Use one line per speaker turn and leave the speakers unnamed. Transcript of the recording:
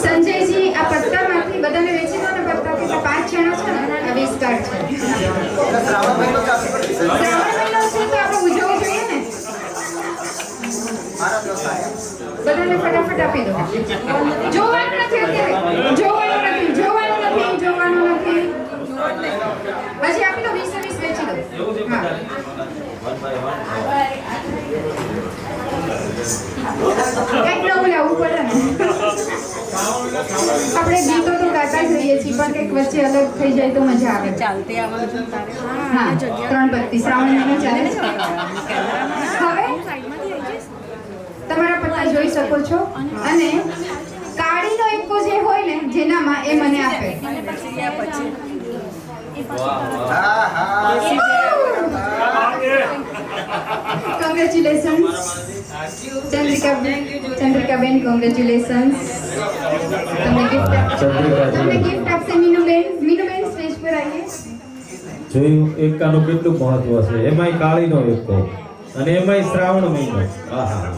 સંજયજી આ પત્તામાંથી બધાને વેચી દો ને પત્તા કે 5 જણા છે ને આ 20 કાર્ડ છે. શ્રાવણ મહિનો છે તો આપણે ઉજવવું જોઈએ ને. બધાને ફટાફટ આપી દો. જોવાનું નથી અત્યારે, જોવાનું નથી. પછી આપી દો 20 વેચી દો. હા કંઈક નવું લાવવું પડે ને. આપણે ગીતો તો ગાતા જ રહીએ છીએ પણ કંઈક વચ્ચે અલગ થઈ જાય તો મજા આવે.
ચાલતે આવવાનું તારે.
હા 3 પત્તી શ્રાવણ મહિનો ચાલે છે. હવે તમારા પત્તા જોઈ શકો છો અને કાળીનો એકો જે હોય ને જેનામાં એ મને આપે. Congratulations, Chandrika Ben, congratulations. તમને gift આપશે મીનુબેન. મીનુબેન સ્ટેજ પર આવીએ.
જોયું એકાનું કેટલું મહત્વ છે. એમાંય કાળીનો એકો અને એમાંય શ્રાવણ મહિનો. આહા